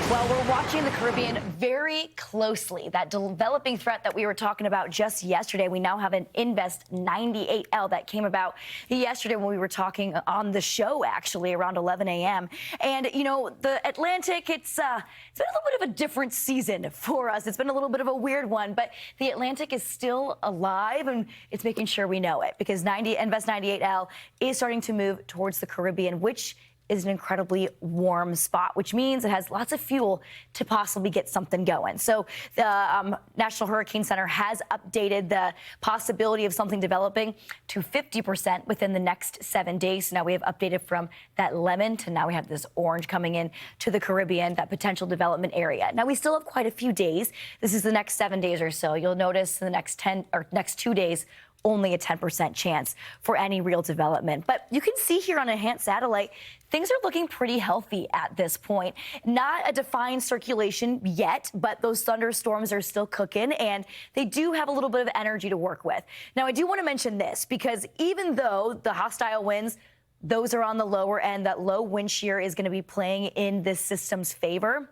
Well, we're watching the Caribbean very closely. That developing threat that we were talking about just yesterday, we now have an Invest 98L that came about yesterday when we were talking on the show, actually, around 11 a.m. And, you know, the Atlantic, it's been a little bit of a different season for us. It's been a little bit of a weird one, but the Atlantic is still alive, and it's making sure we know it because Invest 98L is starting to move towards the Caribbean, which is an incredibly warm spot, which means it has lots of fuel to possibly get something going. So the National Hurricane Center has updated the possibility of something developing to 50% within the next 7 days. So now we have updated from that lemon to now we have this orange coming in to the Caribbean, that potential development area. Now we still have quite a few days. This is the next 7 days or so. You'll notice in the next 2 days, only a 10% chance for any real development. But you can see here on enhanced satellite, things are looking pretty healthy at this point. Not a defined circulation yet, but those thunderstorms are still cooking, and they do have a little bit of energy to work with. Now, I do want to mention this because even though the hostile winds, those are on the lower end, that low wind shear is going to be playing in this system's favor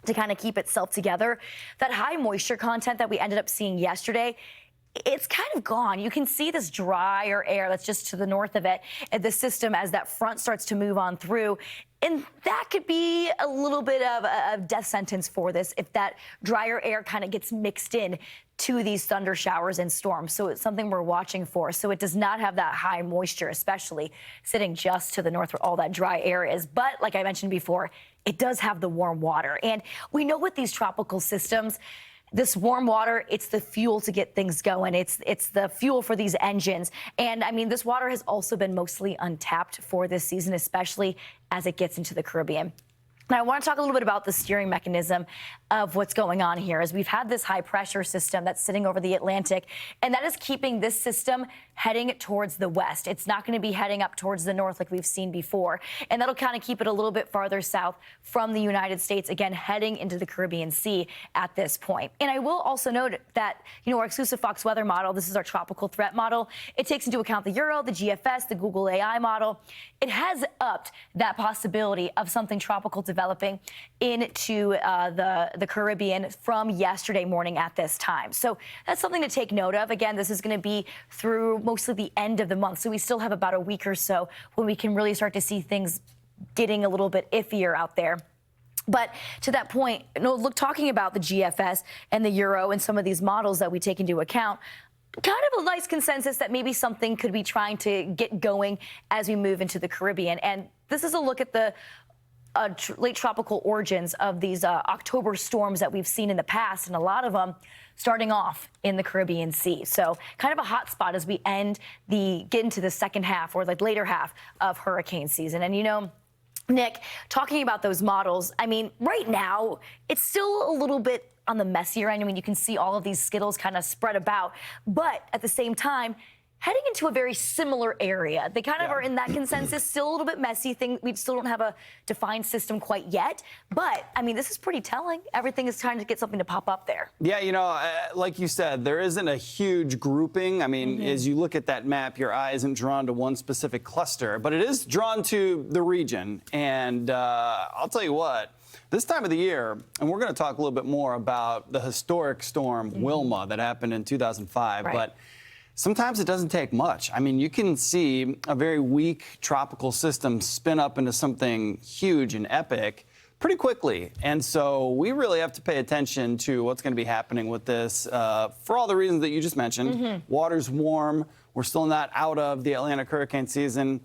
to kind of keep itself together. That high moisture content that we ended up seeing yesterday, it's kind of gone. You can see this drier air that's just to the north of it, and the system as that front starts to move on through. And that could be a little bit of a death sentence for this if that drier air kind of gets mixed in to these thunder showers and storms. So it's something we're watching for. So it does not have that high moisture, especially sitting just to the north where all that dry air is. But like I mentioned before, it does have the warm water. And we know with these tropical systems, this warm water, it's the fuel to get things going. It's the fuel for these engines. And I mean, this water has also been mostly untapped for this season, especially as it gets into the Caribbean. Now, I want to talk a little bit about the steering mechanism of what's going on here, as we've had this high pressure system that's sitting over the Atlantic, and that is keeping this system heading towards the west. It's not going to be heading up towards the north like we've seen before, and that'll kind of keep it a little bit farther south from the United States, again, heading into the Caribbean Sea at this point. And I will also note that, you know, our exclusive Fox weather model, this is our tropical threat model. It takes into account the Euro, the GFS, the Google AI model. It has upped that possibility of something tropical developing into the Caribbean from yesterday morning at this time. So that's something to take note of. Again, this is going to be through mostly the end of the month. So we still have about a week or so when we can really start to see things getting a little bit iffier out there. But to that point, talking about the GFS and the Euro and some of these models that we take into account, kind of a nice consensus that maybe something could be trying to get going as we move into the Caribbean. And this is a look at the late tropical origins of these October storms that we've seen in the past, and a lot of them starting off in the Caribbean Sea. So kind of a hot spot as we get into the second half or like later half of hurricane season. And, you know, Nick, talking about those models, I mean, right now, it's still a little bit on the messier end. I mean, you can see all of these skittles kind of spread about, but at the same time, heading into a very similar area. They kind of are in that consensus, still a little bit messy thing. We still don't have a defined system quite yet. But, I mean, this is pretty telling. Everything is trying to get something to pop up there. Yeah, you know, like you said, there isn't a huge grouping. I mean, as you look at that map, your eye isn't drawn to one specific cluster, but it is drawn to the region. And I'll tell you what, this time of the year, and we're going to talk a little bit more about the historic storm Wilma that happened in 2005, but sometimes it doesn't take much. I mean, you can see a very weak tropical system spin up into something huge and epic pretty quickly. And so we really have to pay attention to what's going to be happening with this for all the reasons that you just mentioned. Water's warm. We're still not out of the Atlantic hurricane season.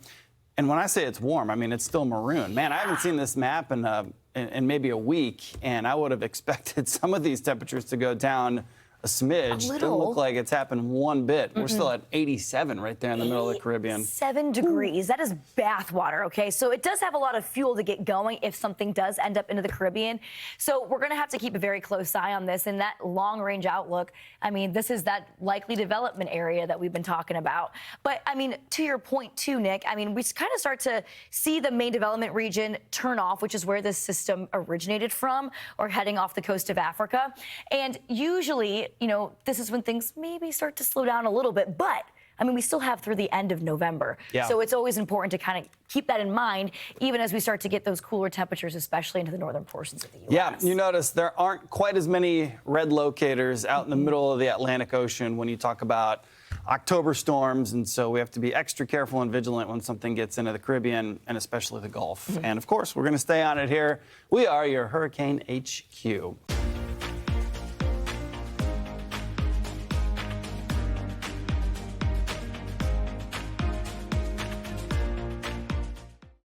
And when I say it's warm, I mean, it's still maroon. Man, I haven't seen this map in maybe a week, and I would have expected some of these temperatures to go down a smidge. Doesn't look like it's happened one bit. We're still at 87 right there in the middle of the Caribbean. 7 degrees. That is bath water, okay? So it does have a lot of fuel to get going if something does end up into the Caribbean. So we're going to have to keep a very close eye on this. And that long-range outlook, I mean, this is that likely development area that we've been talking about. But, I mean, to your point, too, Nick, I mean, we kind of start to see the main development region turn off, which is where this system originated from, or heading off the coast of Africa. And usually, you know, this is when things maybe start to slow down a little bit. But I mean, we still have through the end of November. Yeah. So it's always important to kind of keep that in mind, even as we start to get those cooler temperatures, especially into the northern portions of the U.S. Yeah, you notice there aren't quite as many red locators out in the middle of the Atlantic Ocean when you talk about October storms, and so we have to be extra careful and vigilant when something gets into the Caribbean and especially the Gulf. And of course, we're going to stay on it here. We are your Hurricane HQ.